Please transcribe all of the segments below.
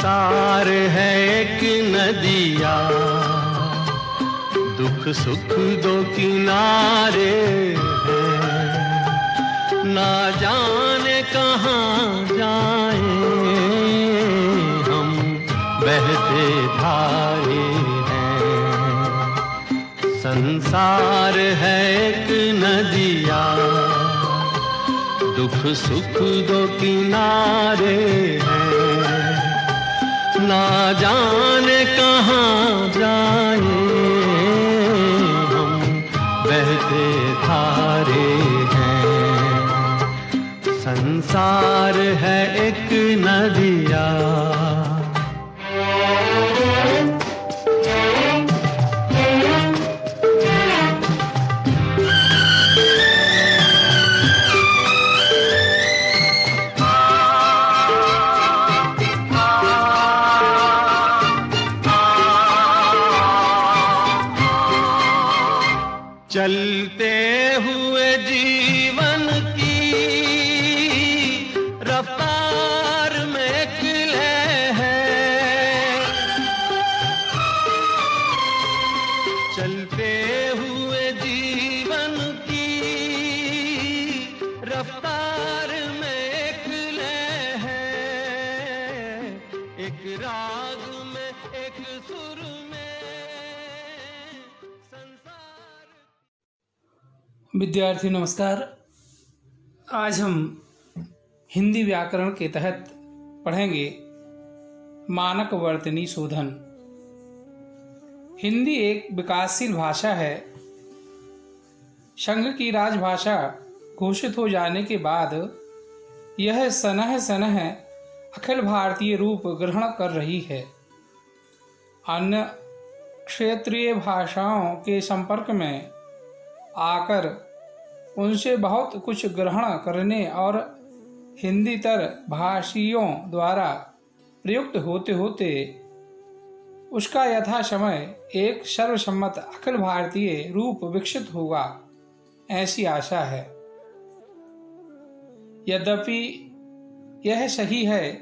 संसार है एक नदिया, दुख सुख दो किनारे हैं, ना जाने कहाँ जाए हम बहते धारे हैं। संसार है एक नदिया, दुख सुख दो किनारे हैं, ना जाने कहाँ जाए हम बहते धारे हैं। संसार है एक नदिया। चलते हुए जीवन की रफ्तार में एक लय है, चलते हुए जीवन की रफ्तार में एक लय है, एक राग में एक सुर में विद्यार्थी नमस्कार। आज हम हिंदी व्याकरण के तहत पढ़ेंगे मानक वर्तनी शोधन। हिंदी एक विकासशील भाषा है। संघ की राजभाषा घोषित हो जाने के बाद यह सनह सनह अखिल भारतीय रूप ग्रहण कर रही है। अन्य क्षेत्रीय भाषाओं के संपर्क में आकर उनसे बहुत कुछ ग्रहण करने और हिंदीतर भाषियों द्वारा प्रयुक्त होते होते उसका यथा समय एक सर्वसम्मत अखिल भारतीय रूप विकसित होगा, ऐसी आशा है। यद्यपि यह सही है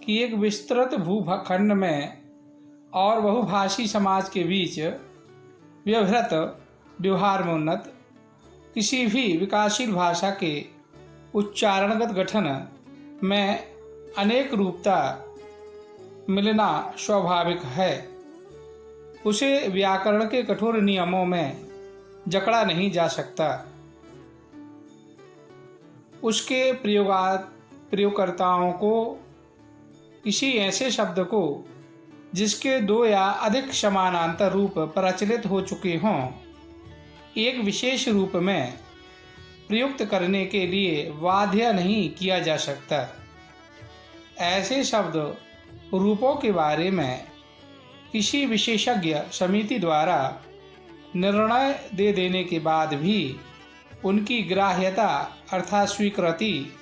कि एक विस्तृत भूखंड में और बहुभाषी समाज के बीच व्यवहृत व्यवहार में उन्नत किसी भी विकासशील भाषा के उच्चारणगत गठन में अनेक रूपता मिलना स्वाभाविक है। उसे व्याकरण के कठोर नियमों में जकड़ा नहीं जा सकता। उसके प्रयोगकर्ताओं को किसी ऐसे शब्द को जिसके दो या अधिक समानांतर रूप प्रचलित हो चुके हों एक विशेष रूप में प्रयुक्त करने के लिए बाध्य नहीं किया जा सकता। ऐसे शब्द रूपों के बारे में किसी विशेषज्ञ समिति द्वारा निर्णय दे देने के बाद भी उनकी ग्राह्यता अर्थात स्वीकृति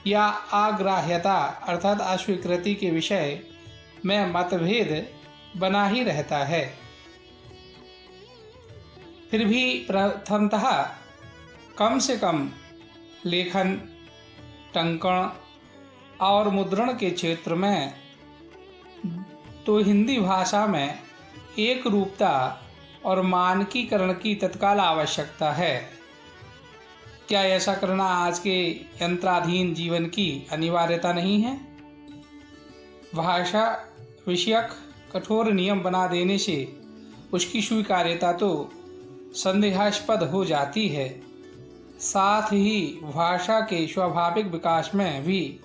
या अग्राह्यता अर्थात अस्वीकृति के विषय में मतभेद बना ही रहता है। फिर भी प्रथमतः कम से कम लेखन, टंकण और मुद्रण के क्षेत्र में तो हिंदी भाषा में एक रूपता और मानकीकरण की तत्काल आवश्यकता है। क्या ऐसा करना आज के यंत्राधीन जीवन की अनिवार्यता नहीं है? भाषा विषयक कठोर नियम बना देने से उसकी स्वीकार्यता तो संदेहास्पद हो जाती है। साथ ही भाषा के स्वाभाविक विकास में भी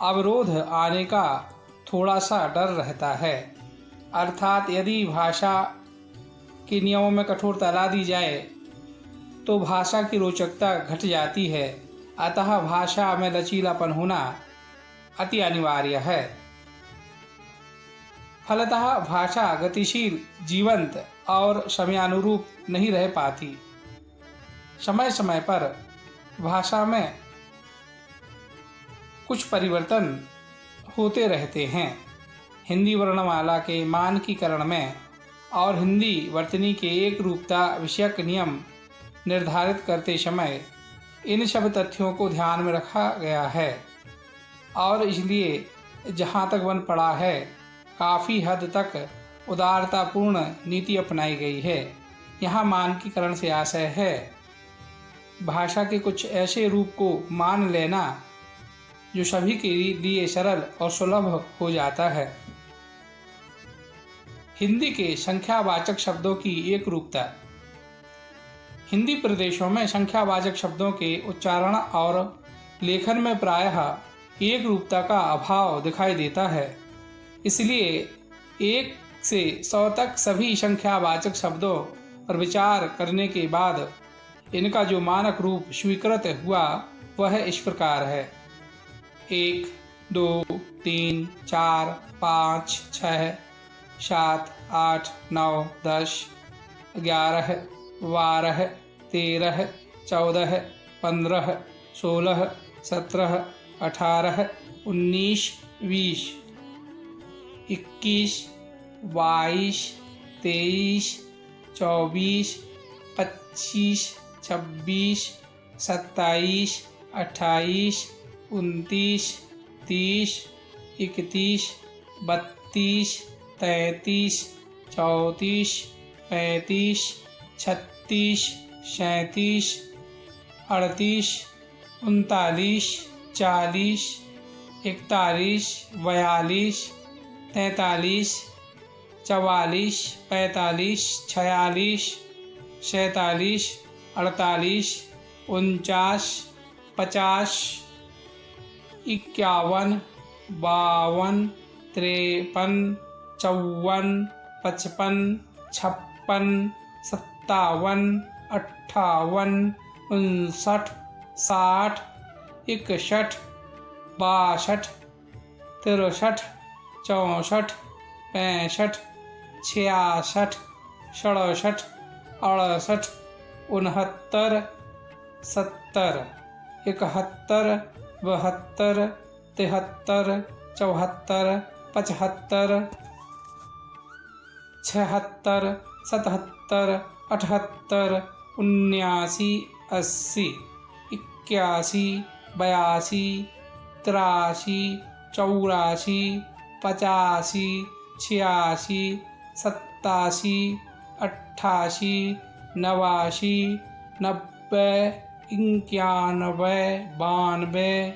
अवरोध आने का थोड़ा सा डर रहता है। अर्थात यदि भाषा के नियमों में कठोरता ला दी जाए तो भाषा की रोचकता घट जाती है। अतः भाषा में लचीलापन होना अति अनिवार्य है। फलतः भाषा गतिशील, जीवंत और समयानुरूप नहीं रह पाती। समय समय पर भाषा में कुछ परिवर्तन होते रहते हैं। हिंदी वर्णमाला के मानकीकरण में और हिंदी वर्तनी के एक रूपता विषयक नियम निर्धारित करते समय इन सब तथ्यों को ध्यान में रखा गया है और इसलिए जहाँ तक बन पड़ा है काफ़ी हद तक उदारतापूर्ण नीति अपनाई गई है। यहाँ मानकीकरण से आशय है भाषा के कुछ ऐसे रूप को मान लेना जो सभी के लिए सरल और सुलभ हो जाता है। हिंदी के संख्यावाचक शब्दों की एक रूपता। हिंदी प्रदेशों में संख्यावाचक शब्दों के उच्चारण और लेखन में प्रायः एक रूपता का अभाव दिखाई देता है। इसलिए 1 से 100 तक सभी संख्यावाचक शब्दों पर विचार करने के बाद इनका जो मानक रूप स्वीकृत हुआ वह इस प्रकार है: 1, 2, 3, 4, 5, 6, 7, 8, 9, 10, 11, 12, 13, 14, 15, 16, 17, 18, 19, 20, 21, 22, 23, 24, 25, 26, 27, 28, 29, 30, 31, 32, 33, 34, 35, 36, 37, 38, 39, 40, 41, 42, 43, 44, 45, 46, 47, 48, 49, 50, 51, 52, 53, 54, 55, 56, 57, 58, 59, 60, 61, 62, 63, 64, 65, 66, 67, 68, 69, 70, 71, 72, 73, 74, 75, 76, 77, 78, 79, 80, 81, 82, 83, 84, 85, 86, 87, 88, 89, 90, 91, 92,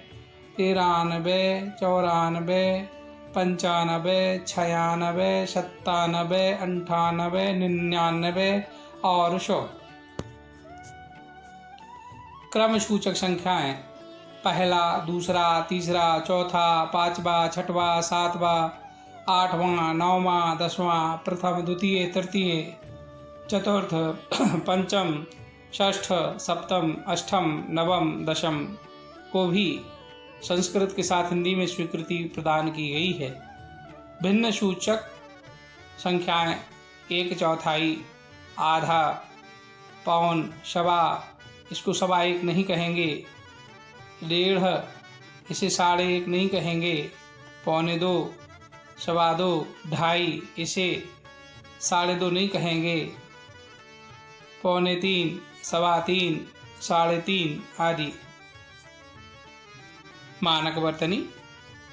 93, 94, 95, 96, 97, 98, 99 और 100। क्रम सूचक संख्याएं: पहला, दूसरा, तीसरा, चौथा, पांचवा, छठवां, सातवां, आठवां, नौवां, 10वां, प्रथम, द्वितीय, तृतीय, चतुर्थ, पंचम, षष्ठ, सप्तम, अष्टम, नवम, दशम को भी संस्कृत के साथ हिंदी में स्वीकृति प्रदान की गई है। भिन्न सूचक संख्याएं: 1/4, आधा, पौन, सवा, इसको सवा एक नहीं कहेंगे। 1.5, इसे 1.5 नहीं कहेंगे। 2.25, सवा 2, 2.5, इसे 2.5 नहीं कहेंगे। 3.25, सवा 3, 3.5 आदि। मानक वर्तनी।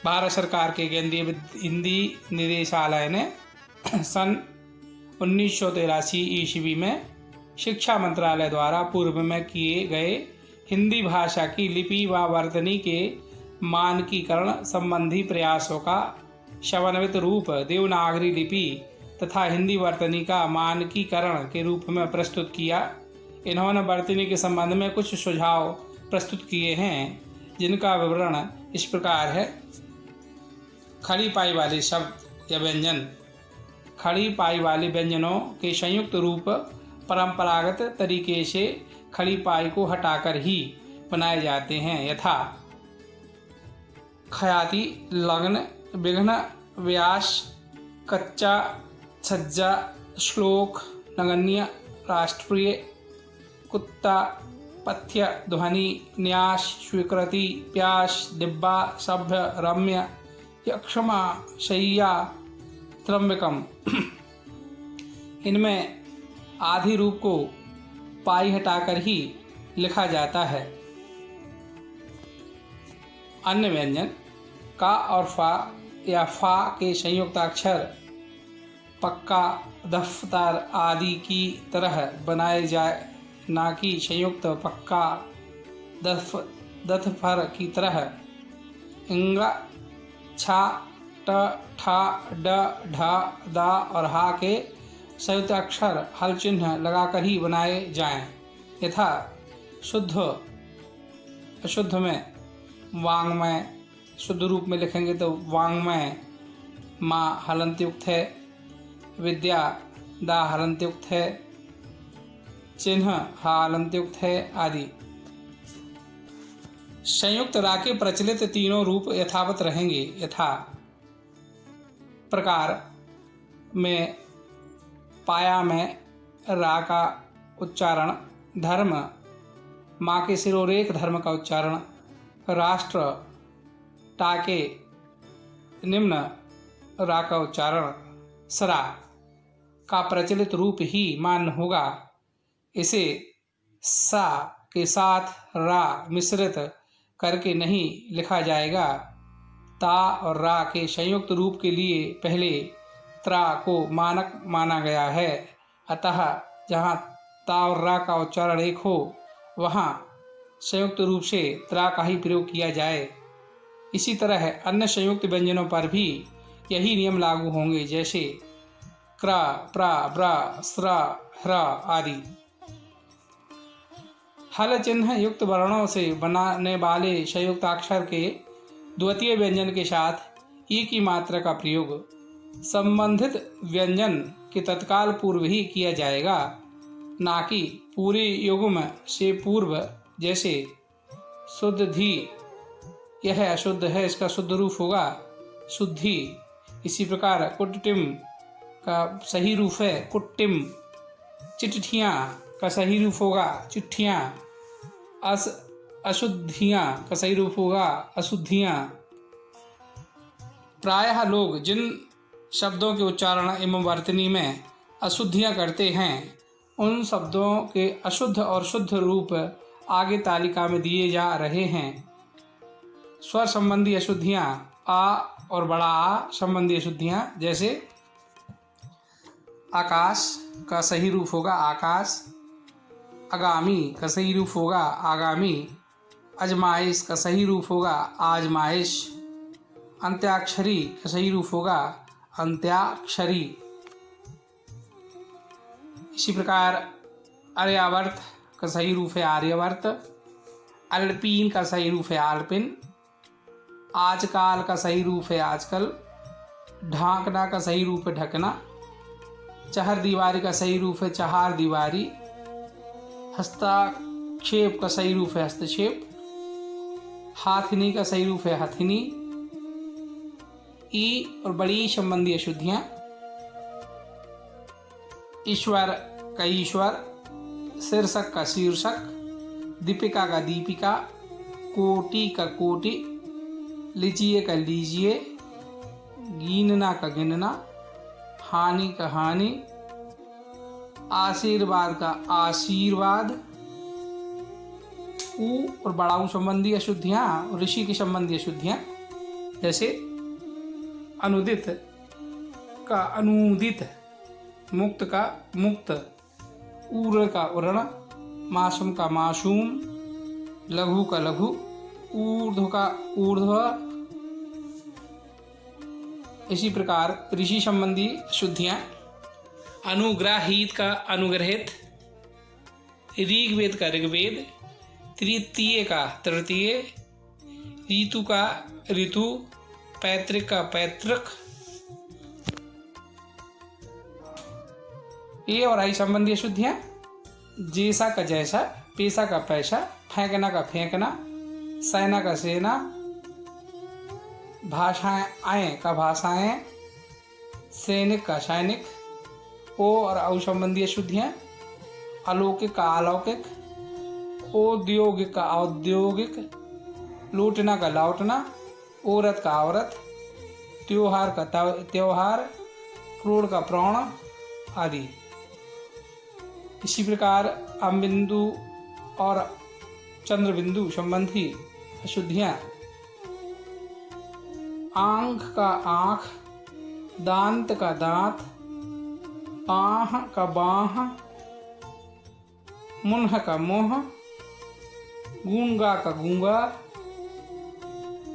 भारत सरकार के केंद्रीय हिंदी निदेशालय ने सन 1983 ईस्वी में शिक्षा मंत्रालय द्वारा पूर्व में किए गए हिंदी भाषा की लिपि व वर्तनी के मानकीकरण संबंधी प्रयासों का समन्वित रूप देवनागरी लिपि तथा हिंदी वर्तनी का मानकीकरण के रूप में प्रस्तुत किया। इन्होंने वर्तनी के संबंध में कुछ सुझाव प्रस्तुत किए हैं, जिनका विवरण इस प्रकार है। खड़ी पाई वाले शब्द या व्यंजन। खड़ी पाई वाले व्यंजनों के संयुक्त रूप परंपरागत तरीके से खड़ी पाई को हटाकर ही बनाए जाते हैं, यथा खयाति, लग्न, विघ्न, व्यास, कच्चा, छज्जा, श्लोक, नगण्य, राष्ट्रीय, कुत्ता, पथ्य, ध्वनि, न्यास, स्वीकृति, प्यास, डिब्बा, सभ्य, रम्य, यक्षमा, शय्या, त्रम्बकम। इनमें आदि रूप को पाई हटाकर ही लिखा जाता है। अन्य व्यंजन का और फा या फा के संयुक्त अक्षर पक्का, दफ्तर आदि की तरह बनाए जाए, ना कि संयुक्त पक्का, दफ्तर की तरह। इंग, छा, ट, ठा, ड, ढ, द और हा के संयुक्त अक्षर हल चिन्ह लगाकर ही बनाए जाएं, यथा शुद्ध अशुद्ध में वांग्मय, शुद्ध रूप में लिखेंगे तो वांग्मय, माँ हलंतयुक्त है, विद्या दा हलंतयुक्त है, चिन्ह हा हलंतयुक्त है आदि। संयुक्त रा के प्रचलित तीनों रूप यथावत रहेंगे, यथा प्रकार में पाया में रा का उच्चारण, धर्म माँ के सिरोरेख धर्म का उच्चारण, राष्ट्र टाके निम्न रा का उच्चारण, सरा का प्रचलित रूप ही मान्य होगा। इसे सा के साथ रा मिश्रित करके नहीं लिखा जाएगा। ता और रा के संयुक्त रूप के लिए पहले त्रा को मानक माना गया है, अतः जहाँ ता और रा का उच्चारण एक हो वहाँ संयुक्त रूप से त्रा का ही प्रयोग किया जाए। इसी तरह अन्य संयुक्त व्यंजनों पर भी यही नियम लागू होंगे, जैसे क्र, प्र, ब्र, स्र, ह्र आदि। हल चिन्ह युक्त वर्णों से बनाने वाले संयुक्ताक्षर के द्वितीय व्यंजन के साथ एक ही मात्रा का प्रयोग संबंधित व्यंजन के तत्काल पूर्व ही किया जाएगा, ना कि पूरे युग्म से पूर्व। जैसे शुद्ध धी, यह अशुद्ध है, इसका शुद्ध रूप होगा शुद्धि। इसी प्रकार कुट्टिम का सही रूप है कुट्टिम, चिट्ठियाँ का सही रूप होगा चिट्ठियाँ, अशुद्धियाँ का सही रूप होगा अशुद्धियाँ। प्रायः लोग जिन शब्दों के उच्चारण एवं वर्तनी में अशुद्धियाँ करते हैं, उन शब्दों के अशुद्ध और शुद्ध रूप आगे तालिका में दिए जा रहे हैं। स्वर संबंधी अशुद्धियाँ, आ और बड़ा आ संबंधी अशुद्धियाँ, जैसे आकाश का सही रूप होगा आकाश, आगामी का सही रूप होगा आगामी, अजमाइश का सही रूप होगा आजमाइश, अंत्याक्षरी का सही रूप होगा अंत्याक्षरी। इसी प्रकार आर्यावर्त का सही रूप है आर्यवर्त, अल्पीन का सही रूप है आल्पिन, आजकाल का सही रूप है आजकल, ढांकना का सही रूप है ढकना, चहर दीवारी का सही रूप है चहार दीवारी, हस्तक्षेप का सही रूप है हस्तक्षेप, हाथिनी का सही रूप है हथिनी। ई और बड़ी संबंधी अशुद्धियाँ, ईश्वर का ईश्वर, शीर्षक का शीर्षक, दीपिका का दीपिका, कोटि का कोटि, लीजिए का लीजिए, गिनना का गिनना, हानि का हानि, आशीर्वाद का आशीर्वाद। ऊ और बड़ाऊ संबंधी अशुद्धियाँ, ऋषि की संबंधी अशुद्धियाँ, जैसे अनुदित का अनुदित, मुक्त का मुक्त, ऊर्ण का उर्ण, मासूम का मासूम, लघु का लघु, ऊर्ध्व का ऊर्ध्व। इसी प्रकार ऋषि संबंधी शुद्धियाँ, अनुग्राहित का अनुग्रहित, ऋग्वेद का ऋग्वेद, तृतीय का तृतीय, ऋतु का ऋतु, पैतृक का पैतृक। ये और आई संबंधी अशुद्धियाँ, जैसा का जैसा, पैसा का पैसा, फेंकना का फेंकना, सेना का सेना, भाषाएं आए का भाषाएं, सैनिक का सैनिक। ओ और औ संबंधी अशुद्धियाँ, अलौकिक का अलौकिक, औद्योगिक का औद्योगिक, लूटना का लौटना, औरत का औरत, त्योहार का त्योहार, क्रोड़ का प्राण आदि। इसी प्रकार अम्बिंदु और चंद्र बिंदु संबंधी अशुद्धियाँ, आंख का आँख, दांत का दांत, बाह का बाह, मुन्ह का मुंह, गूंगा का गूंगा।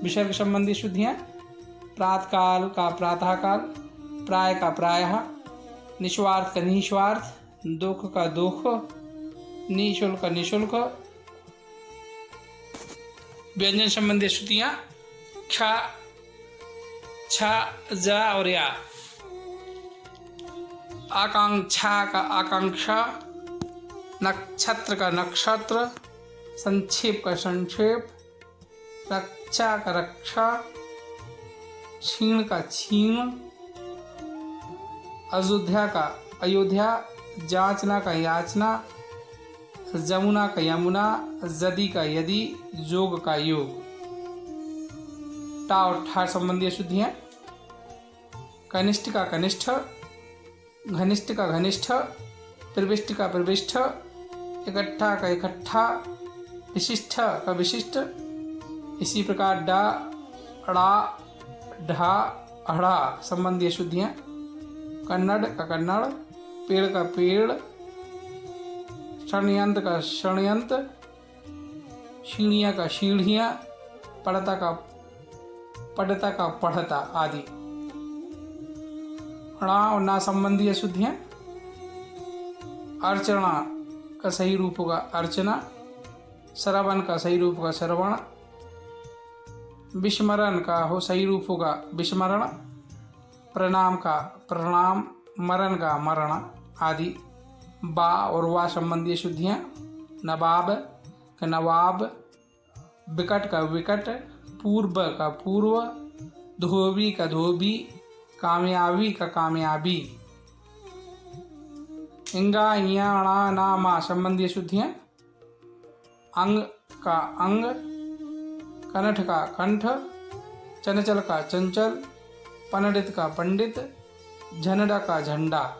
विसर्ग संबंधी शुद्धियाँ। प्रातकाल का प्रातःकाल, प्राय का प्रायः, निस्वार्थ का निस्वार्थ, दुख का दुख, निःशुल्क का निःशुल्क। व्यंजन संबंधी श्रुतियाँ। ख, छ, ज और या। आकांक्षा का आकांक्षा, नक्षत्र का नक्षत्र, संक्षेप का संक्षेप, रक्षा का रक्षा, क्षीण का क्षीण, अयोध्या का अयोध्या, जांचना का याचना, जमुना का यमुना, यदि का यदि, योग का योग। टा और ठा संबंधी शुद्धियाँ। कनिष्ठ का कनिष्ठ, घनिष्ठ का घनिष्ठ, प्रविष्ट का प्रविष्ट, इकट्ठा का इकट्ठा, विशिष्ट का विशिष्ट। इसी प्रकार डा, अड़ा, ढा, अड़ा संबंधी शुद्धियाँ। कन्नड़ का कन्नड़, पेड़ का पेड़, षण्यंत्र का षण्यंत्र, सीढ़ियाँ का सीढ़ियाँ, पढ़ता का पढ़ता आदि। णा और ना संबंधी शुद्धियाँ। अर्चना का सही रूप होगा अर्चना, श्रवण का सही रूप होगा श्रवण, विस्मरण का हो सही रूप होगा विस्मरण, प्रणाम का प्रणाम, मरण का मरण आदि। बा और वा संबंधी शुद्धियाँ। नवाब का नवाब, विकट का विकट, पूर्व का पूर्व, धोबी का धोबी, कामयाबी का कामयाबी। इंगा, इया, अणा, ना, मा संबंधी शुद्धियाँ। अंग का अंग, कनठ का कंठ, चंचल का चंचल, पंडित का पंडित, झंडा का झंडा।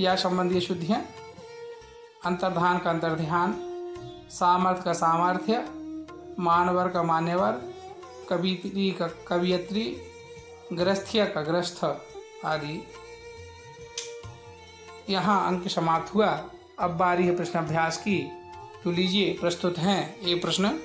या संबंधी शुद्धियाँ। अंतर्धान का अंतर्ध्यान, सामर्थ्य का सामर्थ्य, मानवर का मान्यवर, कवित्री का कवियत्री, ग्रस्थ्य का ग्रस्थ आदि। यहाँ अंक समाप्त हुआ। अब बारी है प्रश्न अभ्यास की। तो लीजिए प्रस्तुत हैं एक प्रश्न।